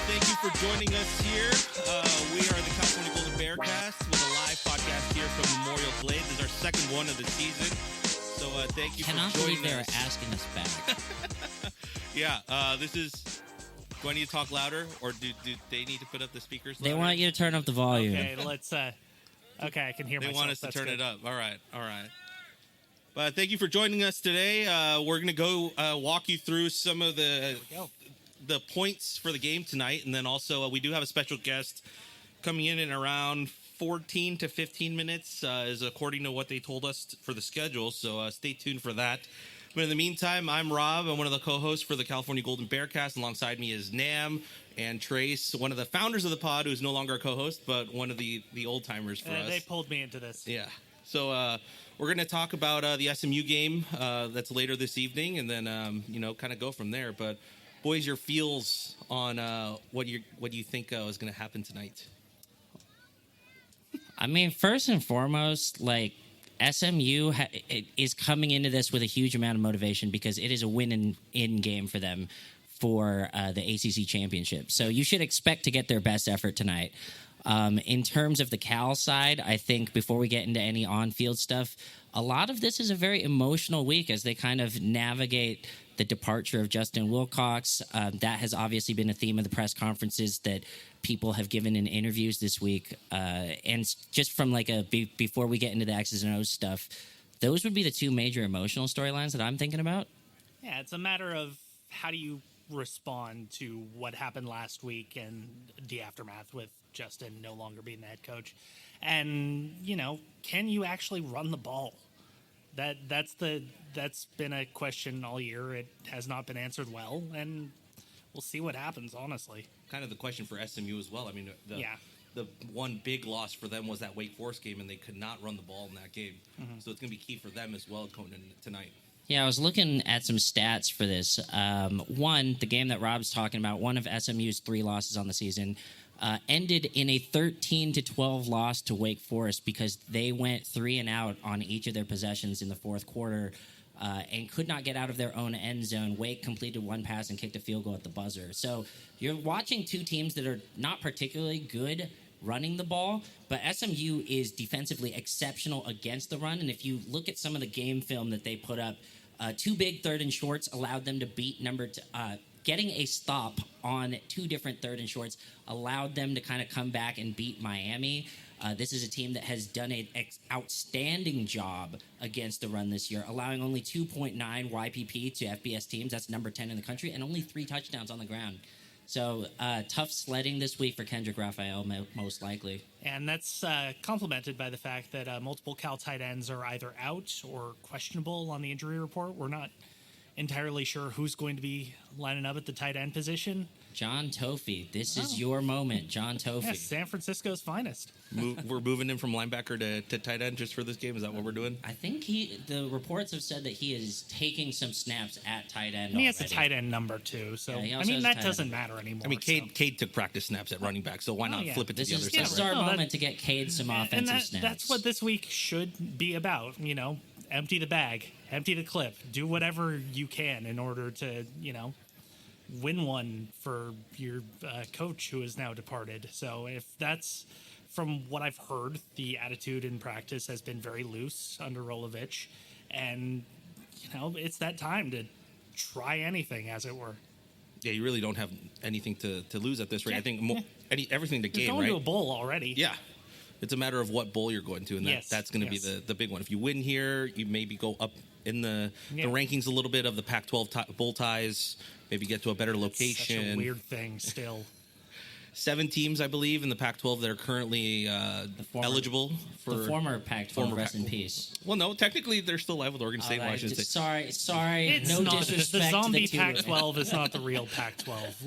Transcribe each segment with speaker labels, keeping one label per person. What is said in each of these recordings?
Speaker 1: Thank you for joining us here. We are the California Golden Bearcast with a live podcast here from Memorial Glade. This is our second one of the season. So thank you for joining us.
Speaker 2: Cannot believe they're asking us back.
Speaker 1: Yeah, this is... Do I need to talk louder, or do they need to put up the speakers louder?
Speaker 2: They want you to turn up the volume.
Speaker 3: Okay, let's... okay, I can hear
Speaker 1: They
Speaker 3: myself.
Speaker 1: want us to
Speaker 3: That's
Speaker 1: turn
Speaker 3: good.
Speaker 1: it up. All right. But thank you for joining us today. We're going to go walk you through some of the points for the game tonight, and then also we do have a special guest coming in around 14 to 15 minutes, is according to what they told us for the schedule, so stay tuned for that. But in the meantime, I'm Rob. I'm one of the co-hosts for the California Golden Bearcast. Alongside me is Nam and Trace, one of the founders of the pod, who's no longer a co-host, but one of the old-timers for us.
Speaker 3: They pulled me into this.
Speaker 1: Yeah. So we're going to talk about the SMU game that's later this evening, and then, kind of go from there. But, boys, your feels on what do you think is going to happen tonight?
Speaker 2: I mean, first and foremost, SMU is coming into this with a huge amount of motivation because it is a win-in game for them for the ACC championship. So you should expect to get their best effort tonight. In terms of the Cal side, I think before we get into any on-field stuff, a lot of this is a very emotional week as they kind of navigate the departure of Justin Wilcox. That has obviously been a theme of the press conferences that people have given in interviews this week. And just from before we get into the X's and O's stuff, those would be the two major emotional storylines that I'm thinking about.
Speaker 3: Yeah, it's a matter of how do you respond to what happened last week and the aftermath with Justin no longer being the head coach. And, can you actually run the ball? That's been a question all year. It has not been answered well, and we'll see what happens, honestly.
Speaker 1: Kind of the question for SMU as well. I mean, the one big loss for them was that Wake Forest game, and they could not run the ball in that game. Mm-hmm. So it's going to be key for them as well going in tonight.
Speaker 2: Yeah, I was looking at some stats for this. One, the game that Rob's talking about, one of SMU's 3 losses on the season, ended in a 13-12 loss to Wake Forest because they went 3 and out on each of their possessions in the fourth quarter and could not get out of their own end zone. Wake completed 1 pass and kicked a field goal at the buzzer. So you're watching 2 teams that are not particularly good running the ball, but SMU is defensively exceptional against the run. And if you look at some of the game film that they put up, 2 big 3rd and shorts allowed them to beat getting a stop on 2 different 3rd and shorts allowed them to kind of come back and beat Miami. This is a team that has done an outstanding job against the run this year, allowing only 2.9 YPP to FBS teams. That's number 10 in the country, and only 3 touchdowns on the ground. So tough sledding this week for Kendrick Raphael, most likely.
Speaker 3: And that's complemented by the fact that multiple Cal tight ends are either out or questionable on the injury report. We're not entirely sure who's going to be lining up at the tight end position.
Speaker 2: John Tofey. This is your moment, John Tofey.
Speaker 3: Yes, San Francisco's finest.
Speaker 1: We're moving him from linebacker to tight end just for this game? Is that what we're doing?
Speaker 2: I think the reports have said that he is taking some snaps at tight end.
Speaker 3: And he has a tight end number, too. So,
Speaker 2: yeah,
Speaker 3: that doesn't matter anymore.
Speaker 1: I mean, Cade took practice snaps at running back, so why not flip it to the other side?
Speaker 2: This is our moment to get Cade some offensive snaps.
Speaker 3: That's what this week should be about, Empty the bag, empty the clip, do whatever you can in order to, win one for your coach who is now departed. So if that's, from what I've heard, the attitude in practice has been very loose under Rolovich. And, it's that time to try anything, as it were.
Speaker 1: Yeah, you really don't have anything to lose at this rate. I think everything to gain,
Speaker 3: You're going
Speaker 1: right?
Speaker 3: to a bowl already.
Speaker 1: Yeah. It's a matter of what bowl you're going to, and that's going to be the big one. If you win here, you maybe go up in the rankings a little bit of the Pac-12 bowl ties, maybe get to a better location.
Speaker 3: Such a weird thing still.
Speaker 1: 7 teams, I believe, in the Pac-12 that are currently eligible for...
Speaker 2: The former Pac-12, rest in peace.
Speaker 1: Well, no, technically they're still live with Oregon State and Washington State.
Speaker 2: Sorry.
Speaker 3: It's
Speaker 2: no
Speaker 3: not,
Speaker 2: disrespect
Speaker 3: the zombie
Speaker 2: to the
Speaker 3: Pac-12 is not the real Pac-12.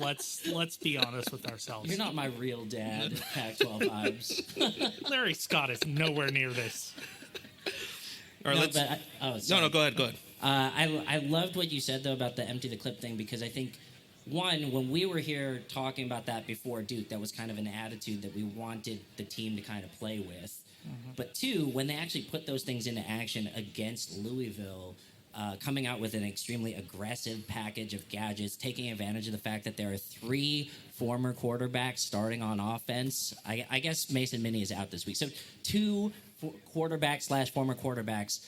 Speaker 3: Let's be honest with ourselves.
Speaker 2: You're not my real dad, Pac-12 vibes.
Speaker 3: Larry Scott is nowhere near this.
Speaker 1: All right,
Speaker 2: No,
Speaker 1: go ahead.
Speaker 2: I loved what you said, though, about the empty the clip thing, because I think... One, when we were here talking about that before Duke, that was kind of an attitude that we wanted the team to kind of play with. Mm-hmm. But 2, when they actually put those things into action against Louisville, coming out with an extremely aggressive package of gadgets, taking advantage of the fact that there are 3 former quarterbacks starting on offense. I guess Mason Minnie is out this week. So 2 quarterback/former quarterbacks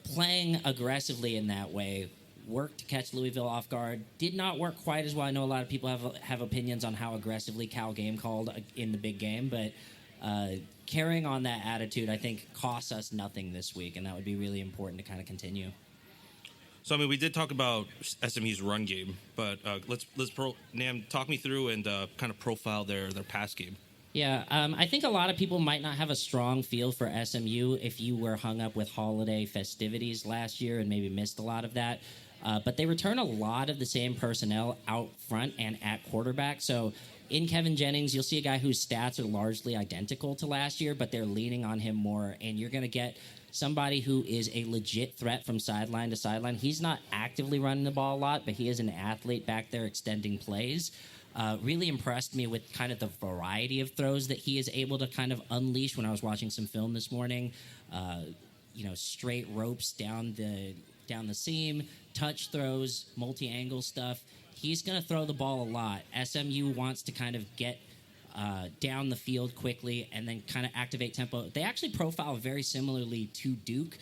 Speaker 2: playing aggressively in that way worked to catch Louisville off guard. Did not work quite as well. I know a lot of people have opinions on how aggressively Cal game called in the big game, but carrying on that attitude, I think, costs us nothing this week, and that would be really important to kind of continue.
Speaker 1: So, I mean, we did talk about SMU's run game, but Nam, talk me through and kind of profile their pass game.
Speaker 2: Yeah, I think a lot of people might not have a strong feel for SMU if you were hung up with holiday festivities last year and maybe missed a lot of that. But they return a lot of the same personnel out front and at quarterback. So in Kevin Jennings, you'll see a guy whose stats are largely identical to last year, but they're leaning on him more. And you're going to get somebody who is a legit threat from sideline to sideline. He's not actively running the ball a lot, but he is an athlete back there extending plays. Really impressed me with kind of the variety of throws that he is able to kind of unleash when I was watching some film this morning. Straight ropes down the seam, touch throws, multi-angle stuff. He's going to throw the ball a lot. SMU wants to kind of get down the field quickly and then kind of activate tempo. They actually profile very similarly to Duke,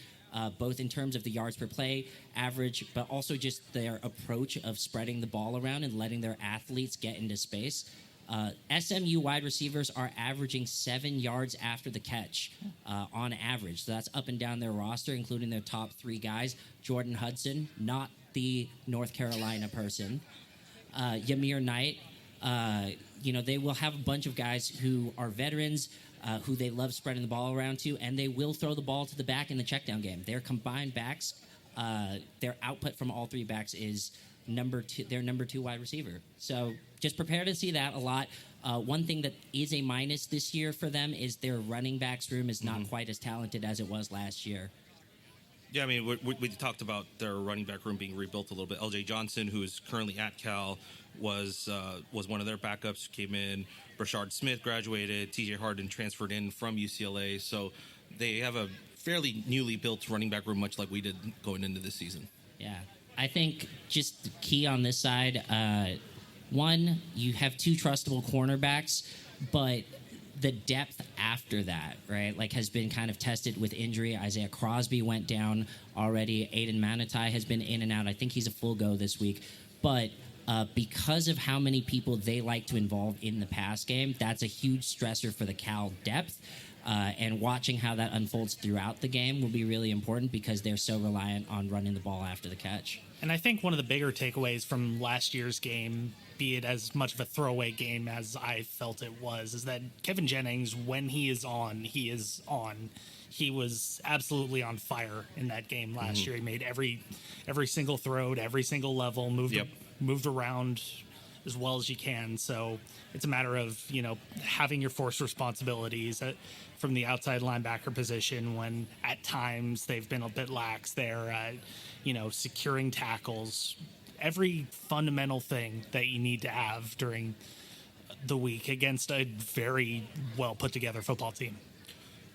Speaker 2: both in terms of the yards per play average, but also just their approach of spreading the ball around and letting their athletes get into space. SMU wide receivers are averaging 7 yards after the catch on average. So that's up and down their roster, including their top 3 guys. Jordan Hudson, not the North Carolina person. Yamir Knight. They will have a bunch of guys who are veterans, who they love spreading the ball around to, and they will throw the ball to the back in the checkdown game. Their combined backs, their output from all 3 backs is their number 2 wide receiver. So just prepare to see that a lot. One thing that is a minus this year for them is their running backs room is not quite as talented as it was last year.
Speaker 1: Yeah, I mean, we talked about their running back room being rebuilt a little bit. L.J. Johnson, who is currently at Cal, was one of their backups, came in. Brashard Smith graduated. T.J. Harden transferred in from UCLA. So they have a fairly newly built running back room, much like we did going into this season.
Speaker 2: Yeah. I think just the key on this side, one, you have 2 trustable cornerbacks, but the depth after that, right, has been kind of tested with injury. Isaiah Crosby went down already. Aiden Manitai has been in and out. I think he's a full go this week. But because of how many people they like to involve in the pass game, that's a huge stressor for the Cal depth. And watching how that unfolds throughout the game will be really important because they're so reliant on running the ball after the catch.
Speaker 3: And I think one of the bigger takeaways from last year's game, be it as much of a throwaway game as I felt it was, is that Kevin Jennings, when he is on, he is on. He was absolutely on fire in that game last year. He made every single throw at every single level, moved around as well as you can. So it's a matter of, having your force responsibilities from the outside linebacker position when at times they've been a bit lax there, securing tackles, every fundamental thing that you need to have during the week against a very well put together football team.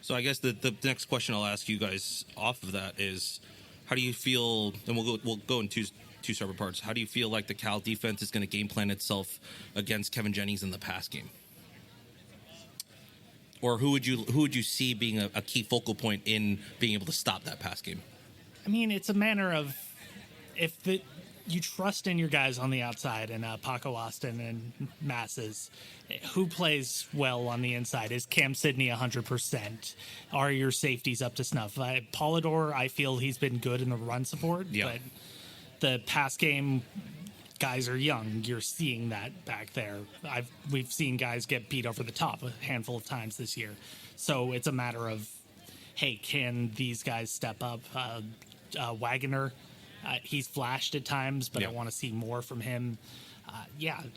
Speaker 1: So I guess the next question I'll ask you guys off of that is, how do you feel, and we'll go in two separate parts. How do you feel like the Cal defense is going to game plan itself against Kevin Jennings in the pass game? Or who would you see being a key focal point in being able to stop that pass game?
Speaker 3: I mean, it's a matter of you trust in your guys on the outside, and Paco Austin and Masses. Who plays well on the inside? Is Cam Sidney 100%? Are your safeties up to snuff? Polidor, I feel he's been good in the run support, but the pass game, guys are young. You're seeing that back there. We've seen guys get beat over the top a handful of times this year. So it's a matter of, hey, can these guys step up? Wagoner, he's flashed at times, but I want to see more from him.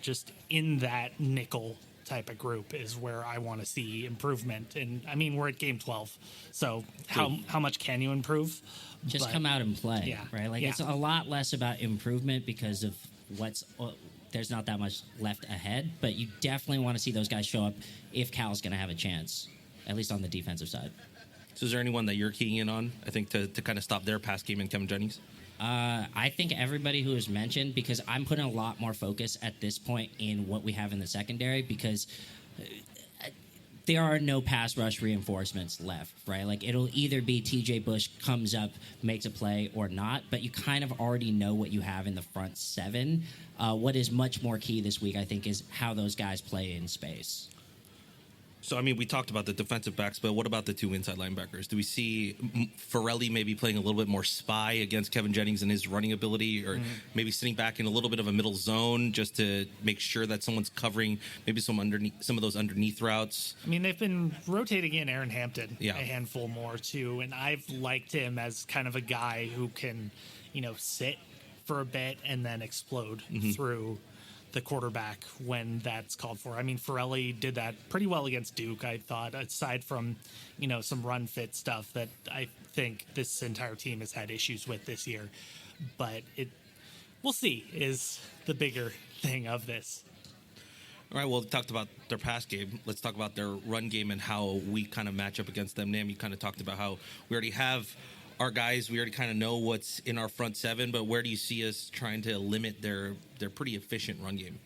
Speaker 3: Just in that nickel type of group is where I want to see improvement. And I mean, we're at game 12, so how much can you improve?
Speaker 2: Just come out and play, right? It's a lot less about improvement because of there's not that much left ahead, but you definitely want to see those guys show up if Cal's going to have a chance, at least on the defensive side.
Speaker 1: So is there anyone that you're keying in on, I think, to kind of stop their pass game in Kevin Jennings?
Speaker 2: I think everybody who was mentioned, because I'm putting a lot more focus at this point in what we have in the secondary, because there are no pass rush reinforcements left, right? Like, it'll either be TJ Bush comes up, makes a play, or not, but you kind of already know what you have in the front seven. What is much more key this week, I think, is how those guys play in space.
Speaker 1: So, I mean, we talked about the defensive backs, but what about the two inside linebackers? Do we see Farrelly maybe playing a little bit more spy against Kevin Jennings and his running ability, or maybe sitting back in a little bit of a middle zone just to make sure that someone's covering maybe some of those underneath routes?
Speaker 3: I mean, they've been rotating in Aaron Hampton a handful more, too, and I've liked him as kind of a guy who can, sit for a bit and then explode through the quarterback when that's called for. I mean, Farrelly did that pretty well against Duke, I thought, aside from, some run fit stuff that I think this entire team has had issues with this year. But we'll see, is the bigger thing of this.
Speaker 1: All right, well, we talked about their pass game. Let's talk about their run game and how we kind of match up against them. Nam, you kind of talked about how we already have our guys, we already kind of know what's in our front seven, but where do you see us trying to limit their pretty efficient run game?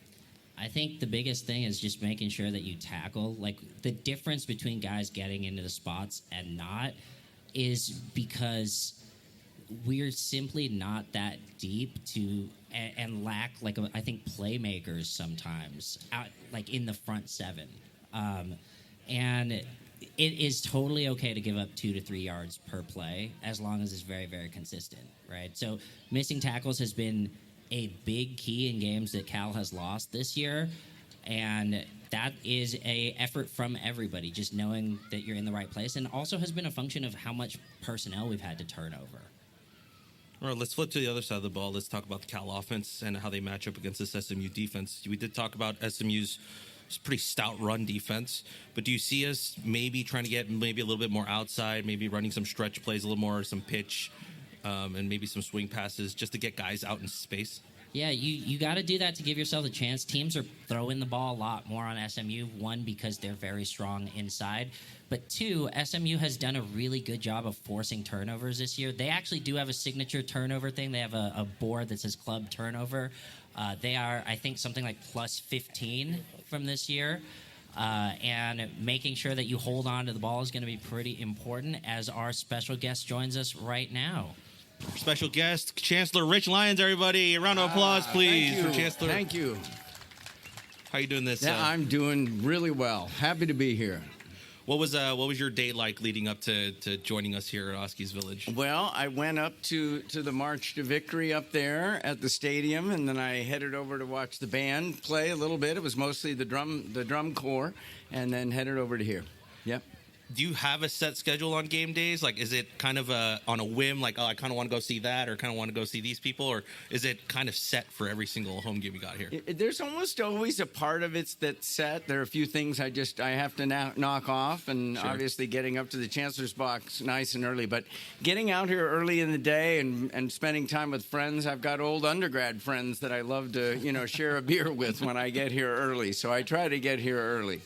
Speaker 2: I think the biggest thing is just making sure that you tackle. Like, the difference between guys getting into the spots and not is because we're simply not that deep and lack, like, I think, playmakers sometimes out, like, in the front seven. And it is totally okay to give up 2 to 3 yards per play as long as it's very, very consistent, right? So missing tackles has been a big key in games that Cal has lost this year, and that is a effort from everybody, just knowing that you're in the right place, and also has been a function of how much personnel we've had to turn over.
Speaker 1: All right, let's flip to the other side of the ball. Let's talk about the Cal offense and how they match up against this SMU defense. We did talk about SMU's pretty stout run defense, but do you see us maybe trying to get maybe a little bit more outside, maybe running some stretch plays, a little more, some pitch, and maybe some swing passes just to get guys out in space?
Speaker 2: Yeah, you got to do that to give yourself a chance. Teams are throwing the ball a lot more on SMU, one, because they're very strong inside, but two, SMU has done a really good job of forcing turnovers this year. They actually do have a signature turnover thing. They have a board that says club turnover. They are, I think, something like plus 15 from this year. And making sure that you hold on to the ball is going to be pretty important, as our special guest joins us right now.
Speaker 1: Special guest, Chancellor Rich Lyons, everybody. A round of applause, please, for Chancellor.
Speaker 4: Thank you.
Speaker 1: How you doing this?
Speaker 4: Yeah, I'm doing really well. Happy to be here.
Speaker 1: What was your day like leading up to joining us here at Oski's Village?
Speaker 4: Well, I went up to the March to Victory up there at the stadium, and then I headed over to watch the band play a little bit. It was mostly the drum corps, and then headed over to here. Yep.
Speaker 1: Do you have a set schedule on game days? Like, is it kind of on a whim, like, oh, I kind of want to go see that, or kind of want to go see these people, or is it kind of set for every single home game you got here?
Speaker 4: There's almost always a part of it that's set. There are a few things I have to knock off, and
Speaker 1: Sure.
Speaker 4: Obviously getting up to the Chancellor's box nice and early. But getting out here early in the day and spending time with friends, I've got old undergrad friends that I love to share a beer with when I get here early. So I try to get here early.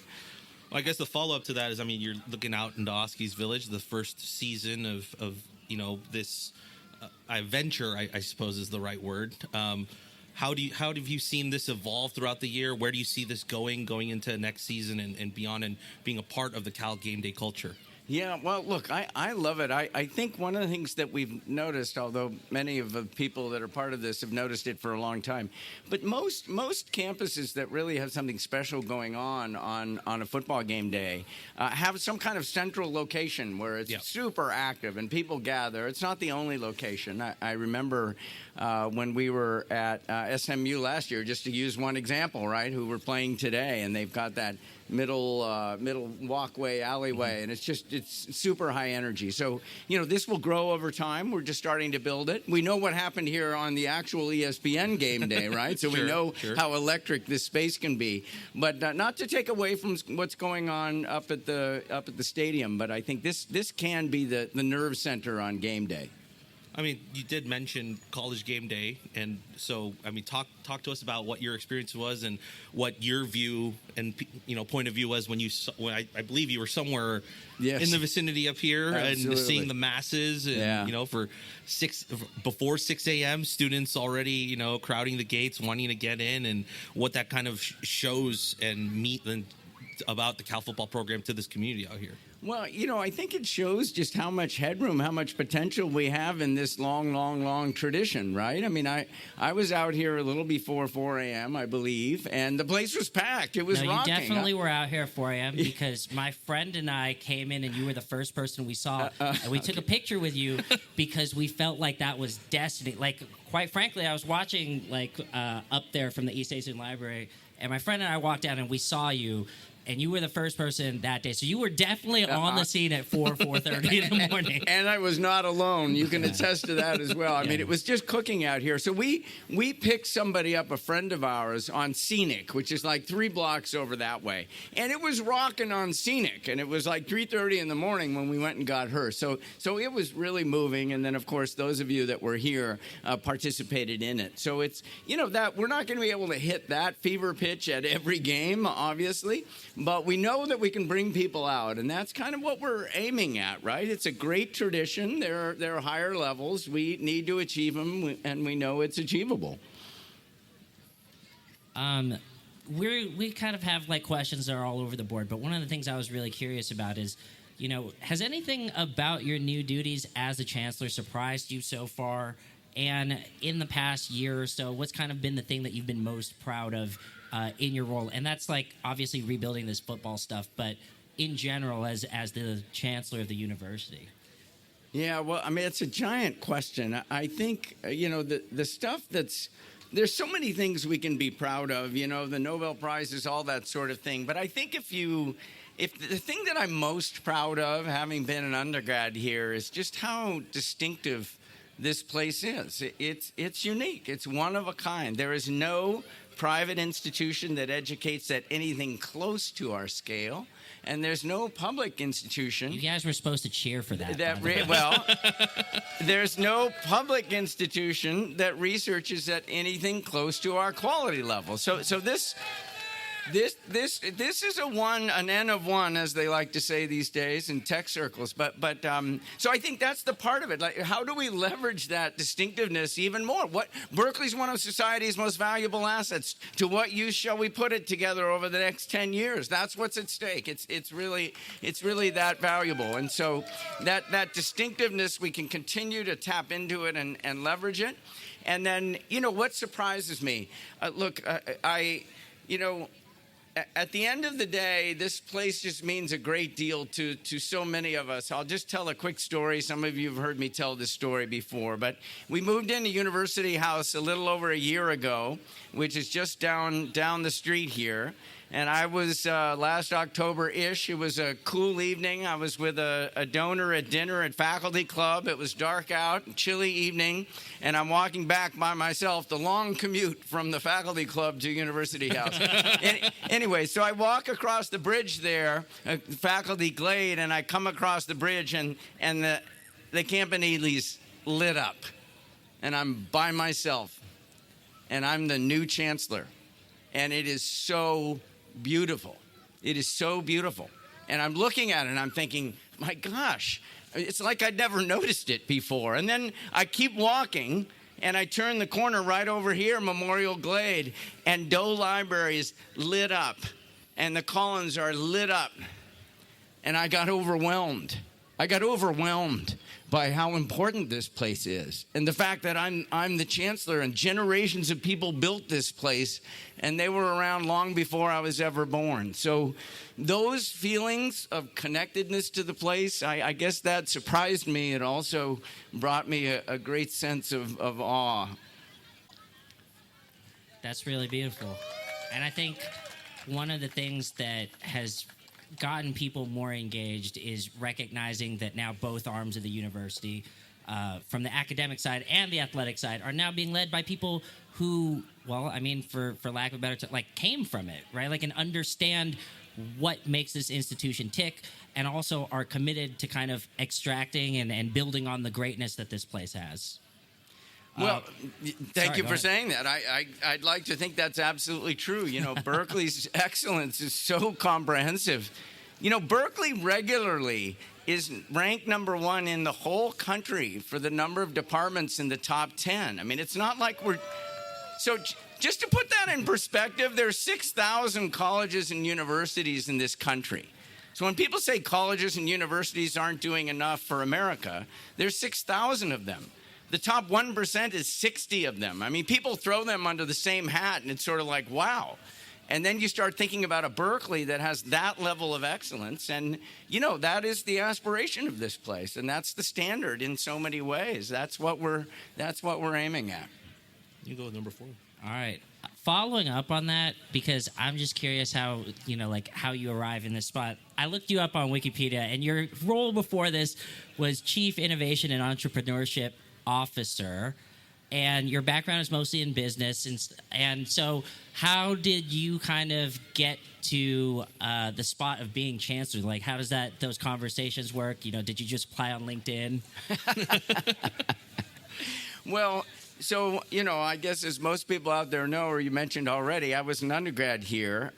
Speaker 1: Well, I guess the follow-up to that is, I mean, you're looking out into Oski's Village, the first season of this venture, I suppose is the right word. How have you seen this evolve throughout the year? Where do you see this going into next season and beyond, and being a part of the Cal game day culture?
Speaker 4: Yeah, well, look, I love it. I think one of the things that we've noticed, although many of the people that are part of this have noticed it for a long time, but most campuses that really have something special going on a football game day have some kind of central location where it's super active and people gather. It's not the only location. I remember when we were at SMU last year, just to use one example, right, who were playing today, and they've got that middle walkway, alleyway, and it's super high energy. So, this will grow over time. We're just starting to build it. We know what happened here on the actual ESPN game day, right? So we know how electric this space can be. But not to take away from what's going on up at the stadium, but I think this can be the nerve center on game day.
Speaker 1: I mean, you did mention College Game Day, and so I mean, talk to us about what your experience was and what your view and point of view was when I believe you were somewhere in the vicinity up here.
Speaker 4: Absolutely.
Speaker 1: And seeing the masses, and for before 6 a.m. students already crowding the gates, wanting to get in, and what that kind of shows and about the Cal football program to this community out here.
Speaker 4: Well, I think it shows just how much headroom, how much potential we have in this long, long, long tradition, right? I mean, I was out here a little before 4 a.m., I believe, and the place was packed. It was rocking.
Speaker 2: You definitely were out here at 4 a.m. because my friend and I came in, and you were the first person we saw, and we took a picture with you because we felt like that was destiny. Like, quite frankly, I was watching, up there from the East Asian Library, and my friend and I walked out, and we saw you. And you were the first person that day. So you were definitely on the scene at 4:30 in the morning.
Speaker 4: And I was not alone. You can attest to that as well. I mean, it was just cooking out here. So we picked somebody up, a friend of ours, on Scenic, which is like 3 blocks over that way. And it was rocking on Scenic. And it was like 3:30 in the morning when we went and got her. So it was really moving. And then, of course, those of you that were here participated in it. So it's, that we're not going to be able to hit that fever pitch at every game, obviously. But we know that we can bring people out, and that's kind of what we're aiming at, right? It's a great tradition. There are higher levels. We need to achieve them, and we know it's achievable.
Speaker 2: We kind of have questions that are all over the board, but one of the things I was really curious about is, has anything about your new duties as a chancellor surprised you so far? And in the past year or so, what's kind of been the thing that you've been most proud of in your role? And that's obviously rebuilding this football stuff, but in general as the chancellor of the university.
Speaker 4: Yeah, well, I mean, it's a giant question. I think, the stuff there's so many things we can be proud of, the Nobel Prizes, all that sort of thing. But I think if the thing that I'm most proud of, having been an undergrad here, is just how distinctive this place is. It's unique. It's one of a kind. There is no private institution that educates at anything close to our scale, and there's no public institution.
Speaker 2: You guys were supposed to cheer for that.
Speaker 4: There's no public institution that researches at anything close to our quality level. So this is an N of one, as they like to say these days in tech circles. But so I think that's the part of it. How do we leverage that distinctiveness even more? Berkeley's one of society's most valuable assets. To what use shall we put it together over the next 10 years? That's what's at stake. It's really that valuable. And so that distinctiveness, we can continue to tap into it and leverage it. And then what surprises me? At the end of the day, this place just means a great deal to so many of us. I'll just tell a quick story. Some of you have heard me tell this story before, but we moved into University House a little over a year ago, which is just down the street here. And I was last October-ish. It was a cool evening. I was with a donor at dinner at Faculty Club. It was dark out, chilly evening, and I'm walking back by myself, the long commute from the Faculty Club to University House. Anyway, so I walk across the bridge there, Faculty Glade, and I come across the bridge, and the Campanile's lit up, and I'm by myself, and I'm the new chancellor, and it is so beautiful. It is so beautiful. And I'm looking at it and I'm thinking, my gosh, it's like I'd never noticed it before. And then I keep walking and I turn the corner right over here, Memorial Glade, and Doe Library is lit up and the Collins are lit up. And I got overwhelmed. By how important this place is. And the fact that I'm the chancellor and generations of people built this place and they were around long before I was ever born. So those feelings of connectedness to the place, I guess that surprised me. It also brought me a great sense of awe.
Speaker 2: That's really beautiful. And I think one of the things that has gotten people more engaged is recognizing that now both arms of the university, from the academic side and the athletic side, are now being led by people who, well, I mean, for lack of a better term, came from it, right? And understand what makes this institution tick, and also are committed to kind of extracting and building on the greatness that this place has.
Speaker 4: Well, thank you
Speaker 2: go
Speaker 4: for
Speaker 2: ahead.
Speaker 4: saying that. I'd like to think that's absolutely true. You know, Berkeley's excellence is so comprehensive. You know, Berkeley regularly is ranked number 1 in the whole country for the number of departments in the top 10. I mean, it's not like we're... So just to put that in perspective, there's 6,000 colleges and universities in this country. So when people say colleges and universities aren't doing enough for America, there's 6,000 of them. The top 1% is 60 of them. I mean, people throw them under the same hat, and it's sort of like, wow. And then you start thinking about a Berkeley that has that level of excellence, and, you know, that is the aspiration of this place, and that's the standard in so many ways. That's what we're aiming at.
Speaker 1: You go with number 4.
Speaker 2: All right. Following up on that, because I'm just curious how, you know, like how you arrive in this spot. I looked you up on Wikipedia, and your role before this was Chief Innovation and Entrepreneurship Officer, and your background is mostly in business. And so how did you kind of get to the spot of being chancellor? Like, how does those conversations work? You know, did you just apply on LinkedIn?
Speaker 4: Well, so, you know, I guess as most people out there know, or you mentioned already, I was an undergrad here.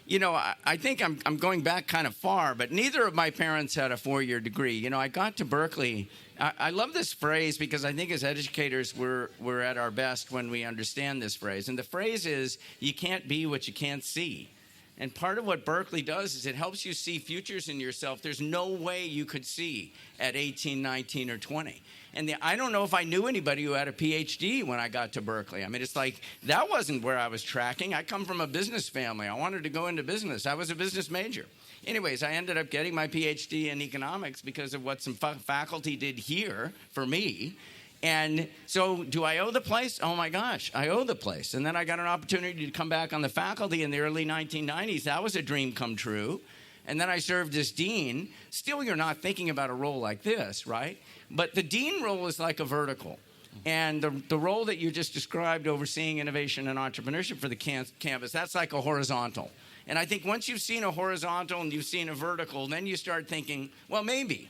Speaker 4: You know, I think I'm going back kind of far, but neither of my parents had a 4-year degree. You know, I got to Berkeley. I love this phrase because I think as educators, we're at our best when we understand this phrase. And the phrase is, you can't be what you can't see. And part of what Berkeley does is it helps you see futures in yourself there's no way you could see at 18, 19, or 20. And I don't know if I knew anybody who had a PhD when I got to Berkeley. I mean, it's like, that wasn't where I was tracking. I come from a business family. I wanted to go into business. I was a business major. Anyways, I ended up getting my PhD in economics because of what some faculty did here for me. And so do I owe the place? Oh, my gosh, I owe the place. And then I got an opportunity to come back on the faculty in the early 1990s. That was a dream come true. And then I served as dean. Still, you're not thinking about a role like this, right? But the dean role is like a vertical. And the role that you just described, overseeing innovation and entrepreneurship for the campus, that's like a horizontal. And I think once you've seen a horizontal and you've seen a vertical, then you start thinking, well, maybe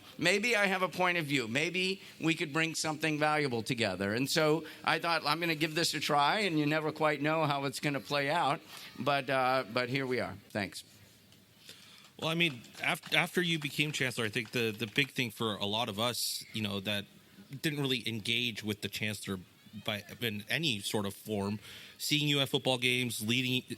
Speaker 4: I have a point of view. Maybe we could bring something valuable together. And so I thought, I'm going to give this a try, and you never quite know how it's going to play out. But here we are. Thanks.
Speaker 1: Well, I mean, after you became chancellor, I think the big thing for a lot of us, you know, that didn't really engage with the chancellor in any sort of form, seeing you at football games,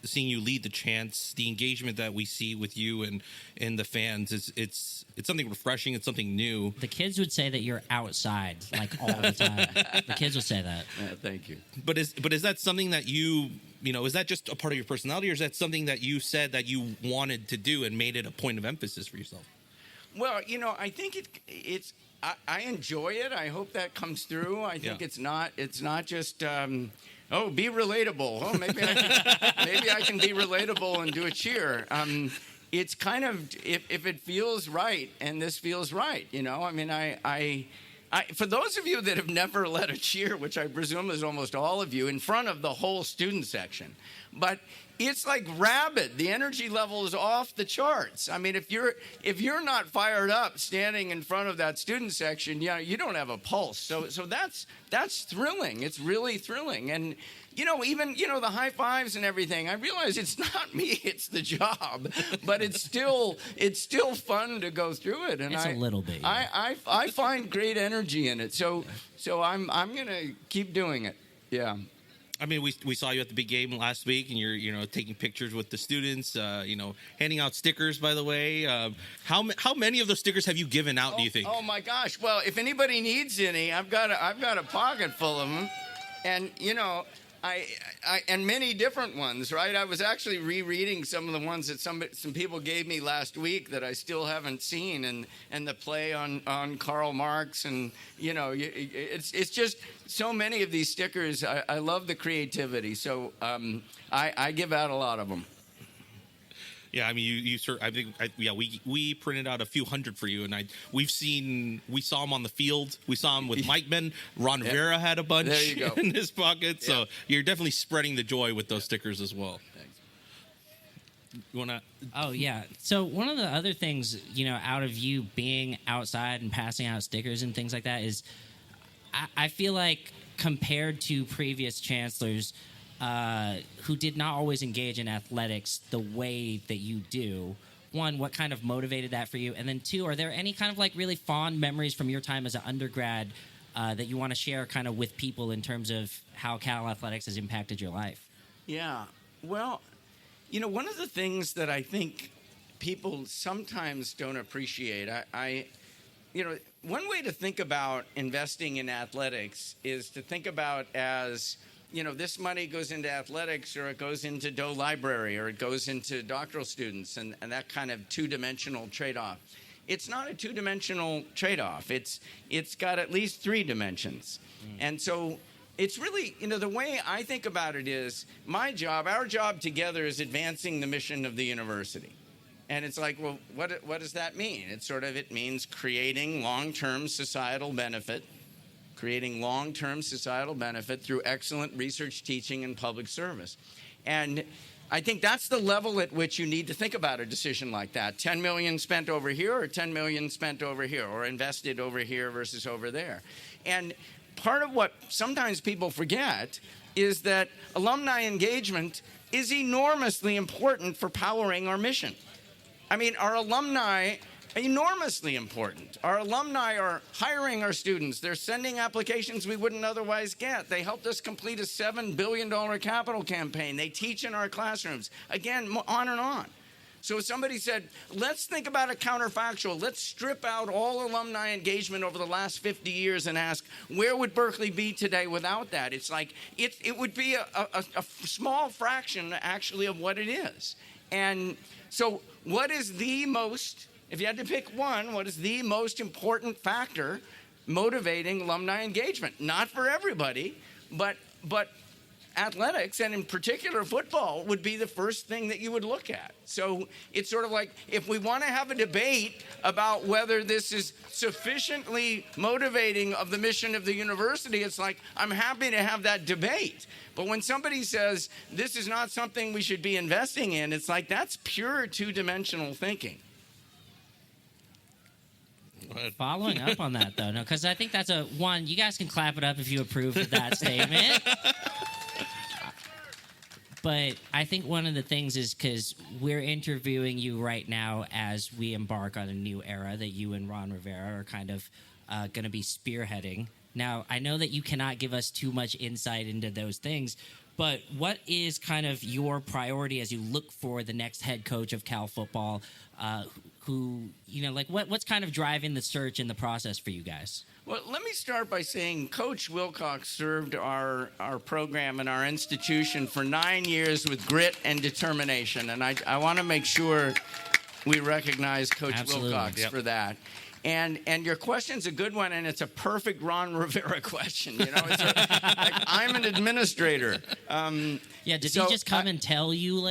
Speaker 1: seeing you lead the chants, the engagement that we see with you and the fans, it's something refreshing. It's something new.
Speaker 2: The kids would say that you're outside like all the time. The kids would say that.
Speaker 4: Thank you.
Speaker 1: But is that something that you know, is that just a part of your personality, or is that something that you said that you wanted to do and made it a point of emphasis for yourself?
Speaker 4: Well, you know, I think it's I enjoy it. I hope that comes through. I think it's not just be relatable. Oh, maybe I can be relatable and do a cheer. It's kind of if it feels right, and this feels right, you know. I mean, I for those of you that have never led a cheer, which I presume is almost all of you, in front of the whole student section, but it's like rabid. The energy level is off the charts. I mean, if you're not fired up standing in front of that student section, you don't have a pulse. So that's thrilling. It's really thrilling. And you know, even the high fives and everything. I realize it's not me; it's the job. But it's still fun to go through it. And
Speaker 2: it's a little bit. Yeah.
Speaker 4: I find great energy in it. So I'm gonna keep doing it. Yeah.
Speaker 1: I mean, we saw you at the big game last week, and you're taking pictures with the students, handing out stickers. By the way, how many of those stickers have you given out? Do you think?
Speaker 4: Oh my gosh! Well, if anybody needs any, I've got a pocket full of them, and I and many different ones, right? I was actually rereading some of the ones that some people gave me last week that I still haven't seen, and the play on Karl Marx, and it's just so many of these stickers. I love the creativity, so I give out a lot of them.
Speaker 1: Yeah, I mean, we printed out a few hundred for you, and we saw them on the field. We saw them with Mike Men. Ron Rivera had a bunch
Speaker 4: there you go.
Speaker 1: in his pocket, so you're definitely spreading the joy with those stickers as well.
Speaker 4: Thanks.
Speaker 1: You want to?
Speaker 2: Oh, yeah. So one of the other things, out of you being outside and passing out stickers and things like that is I feel like compared to previous chancellors who did not always engage in athletics the way that you do, one, what kind of motivated that for you? And then two, are there any kind of like really fond memories from your time as an undergrad that you want to share kind of with people in terms of how Cal Athletics has impacted your life?
Speaker 4: Yeah. Well, one of the things that I think people sometimes don't appreciate, one way to think about investing in athletics is to think about as, this money goes into athletics or it goes into Doe Library or it goes into doctoral students and that kind of two-dimensional trade-off. It's not a two-dimensional trade-off. It's got at least three dimensions. And so it's really, the way I think about it is our job together is advancing the mission of the university. And it's like, well, what does that mean? It means creating long-term societal benefit through excellent research, teaching, and public service. And I think that's the level at which you need to think about a decision like that. 10 million spent over here or 10 million spent over here or invested over here versus over there. And part of what sometimes people forget is that alumni engagement is enormously important for powering our mission. I mean, our alumni are enormously important. Our alumni are hiring our students. They're sending applications we wouldn't otherwise get. They helped us complete a $7 billion capital campaign. They teach in our classrooms. Again, on and on. So if somebody said, let's think about a counterfactual. Let's strip out all alumni engagement over the last 50 years and ask, where would Berkeley be today without that? It's like, it would be a small fraction, actually, of what it is. And so what is if you had to pick one, what is the most important factor motivating alumni engagement? Not for everybody, but athletics, and in particular football, would be the first thing that you would look at. So it's sort of like, if we want to have a debate about whether this is sufficiently motivating of the mission of the university, it's like, I'm happy to have that debate. But when somebody says, this is not something we should be investing in, it's like, that's pure two-dimensional thinking.
Speaker 2: Following up on that, though, because I think that's one, you guys can clap it up if you approve of that statement. But I think one of the things is because we're interviewing you right now as we embark on a new era that you and Ron Rivera are kind of going to be spearheading. Now, I know that you cannot give us too much insight into those things, but what is kind of your priority as you look for the next head coach of Cal football? What's kind of driving the search and the process for you guys?
Speaker 4: Well, let me start by saying Coach Wilcox served our program and our institution for 9 years with grit and determination, and I want to make sure we recognize Coach Wilcox for that. And your question's a good one, and it's a perfect Ron Rivera question. I'm an administrator.
Speaker 2: Did he just come and tell you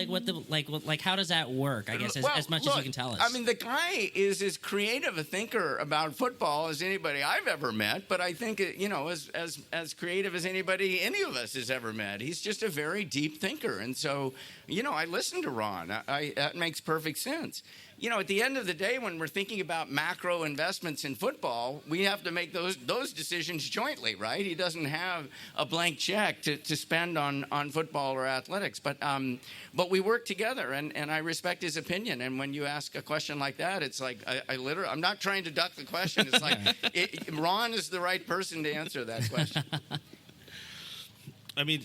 Speaker 2: how does that work? I guess as much as you can tell us.
Speaker 4: I mean, the guy is as creative a thinker about football as anybody I've ever met, but I think as creative as any of us has ever met. He's just a very deep thinker, and so I listen to Ron. That makes perfect sense. At the end of the day, when we're thinking about macro investments in football, we have to make those decisions jointly, right? He doesn't have a blank check to spend on football or athletics, but we work together, and I respect his opinion. And when you ask a question like that, it's like I'm not trying to duck the question. It's like Ron is the right person to answer that question.
Speaker 1: I mean,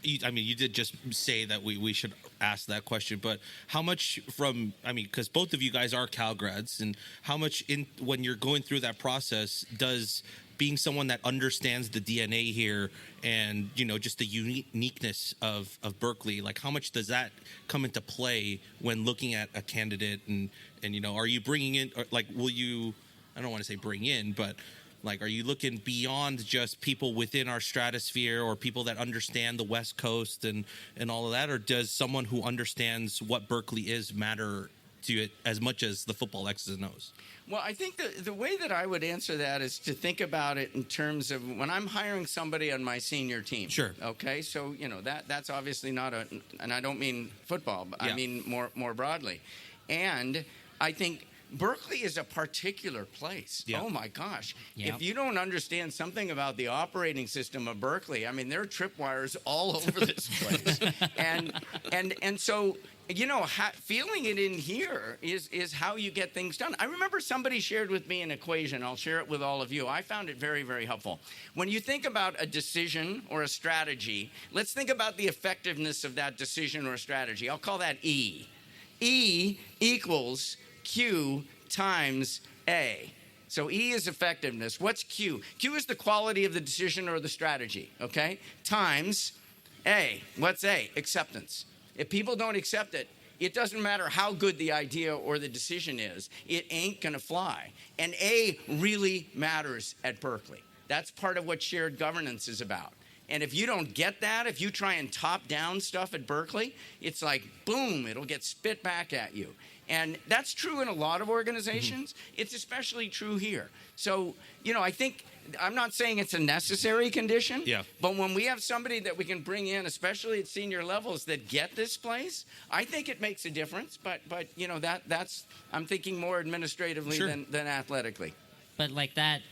Speaker 1: you did just say that we should ask that question, but how much because both of you guys are Cal grads, and how much when you're going through that process does being someone that understands the DNA here and just the uniqueness of Berkeley, like how much does that come into play when looking at a candidate, and are you bringing in, or will you, I don't want to say bring in, but are you looking beyond just people within our stratosphere or people that understand the West Coast and all of that? Or does someone who understands what Berkeley is matter to it as much as the football X's and O's?
Speaker 4: Well, I think the way that I would answer that is to think about it in terms of when I'm hiring somebody on my senior team.
Speaker 1: Sure.
Speaker 4: Okay, so that's obviously not and I don't mean football, but I mean more broadly. And I think Berkeley is a particular place.
Speaker 1: Yeah.
Speaker 4: Oh my gosh.
Speaker 2: Yeah.
Speaker 4: If you don't understand something about the operating system of Berkeley, I mean, there are tripwires all over this place. and so, feeling it in here is how you get things done. I remember somebody shared with me an equation. I'll share it with all of you. I found it very, very helpful. When you think about a decision or a strategy, let's think about the effectiveness of that decision or strategy. I'll call that E. E equals Q times A. So E is effectiveness. What's Q? Q is the quality of the decision or the strategy, okay? Times A. What's A? Acceptance. If people don't accept it, it doesn't matter how good the idea or the decision is, it ain't gonna fly. And A really matters at Berkeley. That's part of what shared governance is about. And if you don't get that, if you try and top down stuff at Berkeley, it's like, boom, it'll get spit back at you. And that's true in a lot of organizations. Mm-hmm. It's especially true here. So, I think, I'm not saying it's a necessary condition, but when we have somebody that we can bring in, especially at senior levels, that get this place, I think it makes a difference. But that's, I'm thinking more administratively than athletically.
Speaker 2: But like that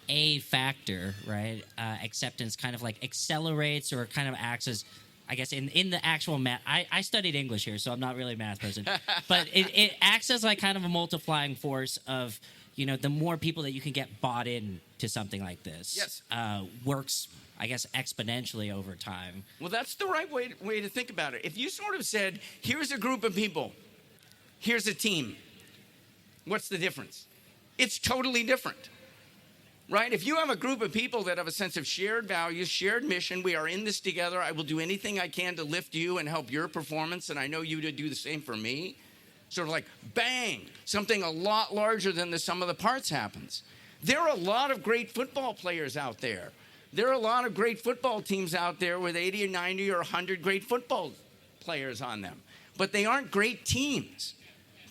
Speaker 2: A factor, right? Acceptance kind of like accelerates or kind of acts as, I guess, in the actual math. I studied English here, so I'm not really a math person. But it acts as like kind of a multiplying force of, the more people that you can get bought in to something like this. Works, I guess, exponentially over time. Well,
Speaker 4: that's the right way to think about it. If you sort of said, here's a group of people, here's a team, what's the difference? It's totally different. Right? If you have a group of people that have a sense of shared values, shared mission, we are in this together, I will do anything I can to lift you and help your performance, and I know you to do the same for me. Sort of like, bang, something a lot larger than the sum of the parts happens. There are a lot of great football players out there. There are a lot of great football teams out there with 80 or 90 or 100 great football players on them. But they aren't great teams.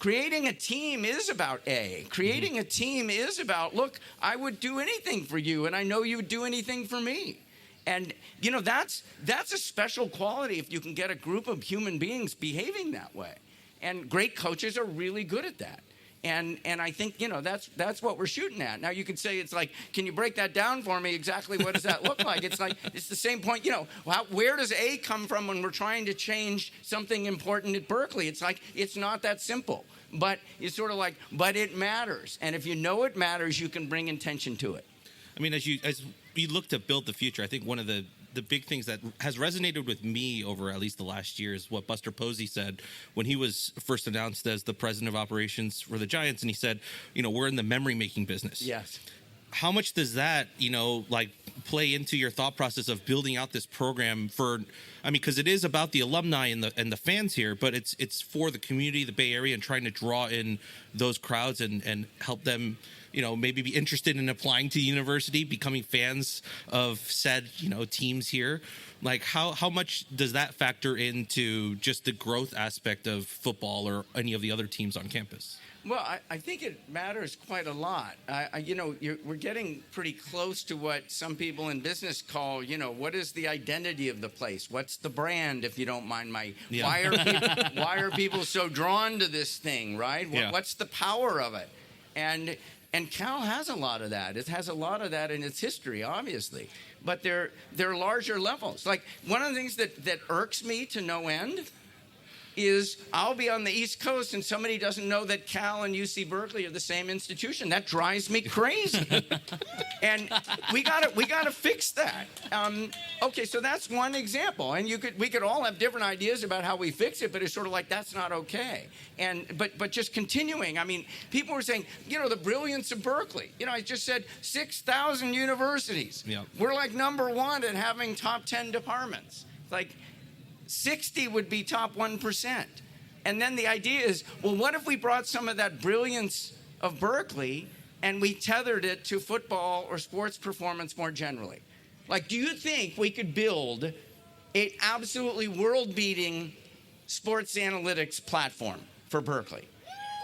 Speaker 4: Creating a team is about A. Creating a team is about, look, I would do anything for you, and I know you would do anything for me. And, that's a special quality if you can get a group of human beings behaving that way. And great coaches are really good at that. And I think, that's what we're shooting at. Now, you could say, it's like, can you break that down for me? Exactly what does that look like? It's like, it's the same point, where does A come from when we're trying to change something important at Berkeley? It's like, it's not that simple. But it's sort of like, but it matters. And if you know it matters, you can bring intention to it.
Speaker 1: I mean, as you look to build the future, I think one of the big things that has resonated with me over at least the last year is what Buster Posey said when he was first announced as the president of operations for the Giants. And he said, we're in the memory-making business.
Speaker 4: Yes.
Speaker 1: How much does that, play into your thought process of building out this program because it is about the alumni and the fans here, but it's for the community, the Bay Area, and trying to draw in those crowds and help them, maybe be interested in applying to the university, becoming fans of said, teams here. Like how much does that factor into just the growth aspect of football or any of the other teams on campus?
Speaker 4: Well, I think it matters quite a lot. We're getting pretty close to what some people in business call, what is the identity of the place? What's the brand, if you don't mind why are people so drawn to this thing, right? What's the power of it? And Cal has a lot of that. It has a lot of that in its history, obviously. But there are larger levels. Like, one of the things that irks me to no end is I'll be on the East Coast and somebody doesn't know that Cal and UC Berkeley are the same institution. That drives me crazy. And we gotta fix that. Okay, so that's one example. And we could all have different ideas about how we fix it, but it's sort of like that's not okay. But just continuing, I mean, people were saying, the brilliance of Berkeley. I just said 6,000 universities.
Speaker 1: Yeah.
Speaker 4: We're like number one at having top 10 departments. Like, 60 would be top 1%. And then the idea is, well, what if we brought some of that brilliance of Berkeley and we tethered it to football or sports performance more generally? Like, do you think we could build an absolutely world-beating sports analytics platform for Berkeley?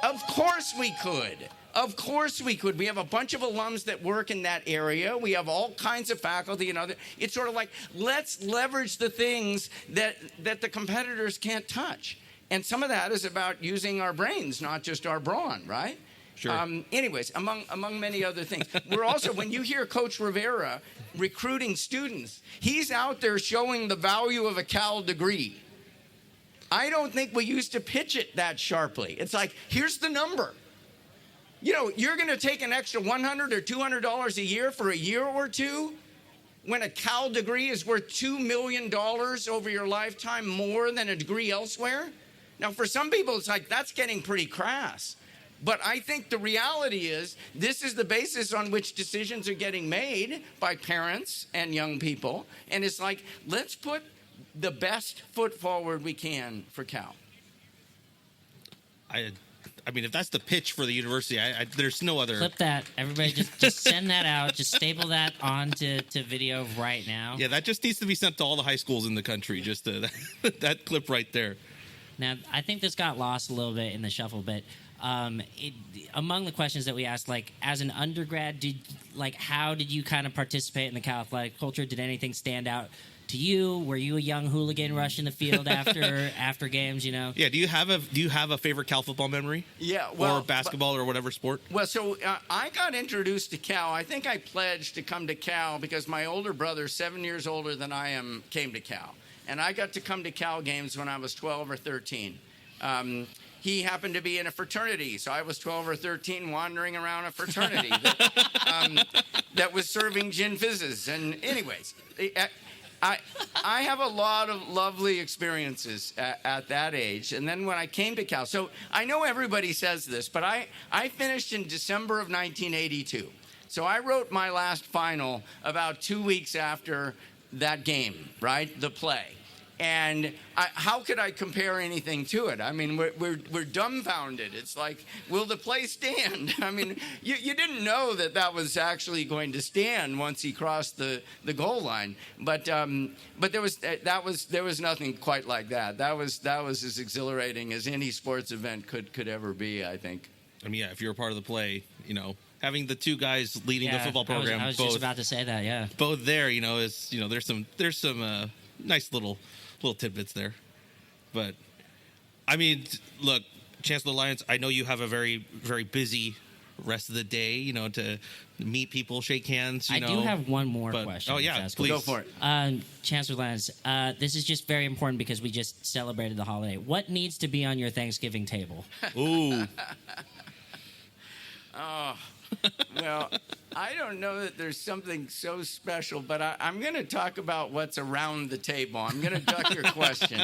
Speaker 4: Of course we could. Of course we could. We have a bunch of alums that work in that area. We have all kinds of faculty and other. It's sort of like, let's leverage the things that the competitors can't touch. And some of that is about using our brains, not just our brawn, right?
Speaker 1: Sure.
Speaker 4: Anyways, among many other things. We're also, when you hear Coach Rivera recruiting students, he's out there showing the value of a Cal degree. I don't think we used to pitch it that sharply. It's like, here's the number. You know, you're going to take an extra $100 or $200 a year for a year or two when a Cal degree is worth $2 million over your lifetime, more than a degree elsewhere? Now, for some people, it's like, that's getting pretty crass. But I think the reality is this is the basis on which decisions are getting made by parents and young people. And it's like, let's put the best foot forward we can for Cal.
Speaker 1: I mean, if that's the pitch for the university, there's no other.
Speaker 2: Clip that. Everybody just send that out. Just staple that onto video right now.
Speaker 1: Yeah, that just needs to be sent to all the high schools in the country. Just that clip right there.
Speaker 2: Now, I think this got lost a little bit in the shuffle, but among the questions that we asked, like, as an undergrad, how did you kind of participate in the Cal athletic culture? Did anything stand out to you? Were you a young hooligan rushing the field after games? You know?
Speaker 1: Yeah. Do you have a favorite Cal football memory?
Speaker 4: Yeah. Well,
Speaker 1: or basketball or whatever sport.
Speaker 4: Well, so I got introduced to Cal. I think I pledged to come to Cal because my older brother, 7 years older than I am, came to Cal, and I got to come to Cal games when I was 12 or 13. He happened to be in a fraternity, so I was 12 or 13 wandering around a fraternity that was serving gin fizzes. And anyways, I have a lot of lovely experiences at that age. And then when I came to Cal, so I know everybody says this, but I finished in December of 1982. So I wrote my last final about 2 weeks after that game, right? The play. And how could I compare anything to it? I mean, we're dumbfounded. It's like, will the play stand? I mean, you didn't know that was actually going to stand once he crossed the goal line. But there was nothing quite like that. That was as exhilarating as any sports event could ever be, I think.
Speaker 1: I mean, yeah, if you're a part of the play, you know, having the two guys leading the football program,
Speaker 2: I was just about to say that. Yeah,
Speaker 1: both there, you know, is, you know, there's some nice little tidbits there. But I mean, look, Chancellor Lyons, I know you have a very, very busy rest of the day, you know, to meet people, shake hands. I
Speaker 2: do have one more question.
Speaker 1: Oh yeah, please
Speaker 4: go for it.
Speaker 2: Chancellor Lyons, this is just very important because we just celebrated the holiday. What needs to be on your Thanksgiving table?
Speaker 1: Ooh.
Speaker 4: Oh, well, I don't know that there's something so special, but I'm going to talk about what's around the table. I'm going to duck your question.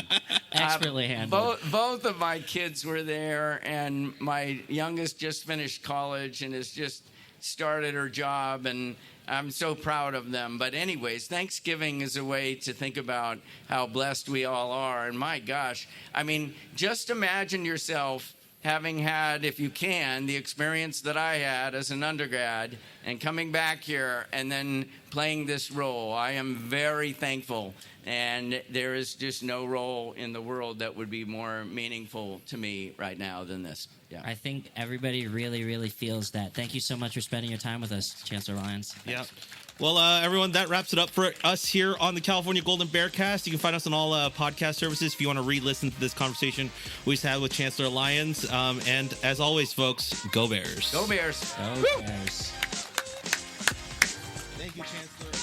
Speaker 2: Expertly handled.
Speaker 4: Both of my kids were there, and my youngest just finished college and has just started her job, and I'm so proud of them. But anyways, Thanksgiving is a way to think about how blessed we all are. And my gosh, I mean, just imagine yourself having had, if you can, the experience that I had as an undergrad and coming back here and then playing this role. I am very thankful, and there is just no role in the world that would be more meaningful to me right now than this. Yeah.
Speaker 2: I think everybody really, really feels that. Thank you so much for spending your time with us, Chancellor Lyons.
Speaker 1: Yeah. Well, everyone, that wraps it up for us here on the California Golden Bearcast. You can find us on all podcast services if you want to re-listen to this conversation we just had with Chancellor Lyons. And as always, folks, go Bears.
Speaker 4: Go Bears.
Speaker 2: Go
Speaker 1: Woo!
Speaker 2: Bears.
Speaker 1: Thank you, Chancellor.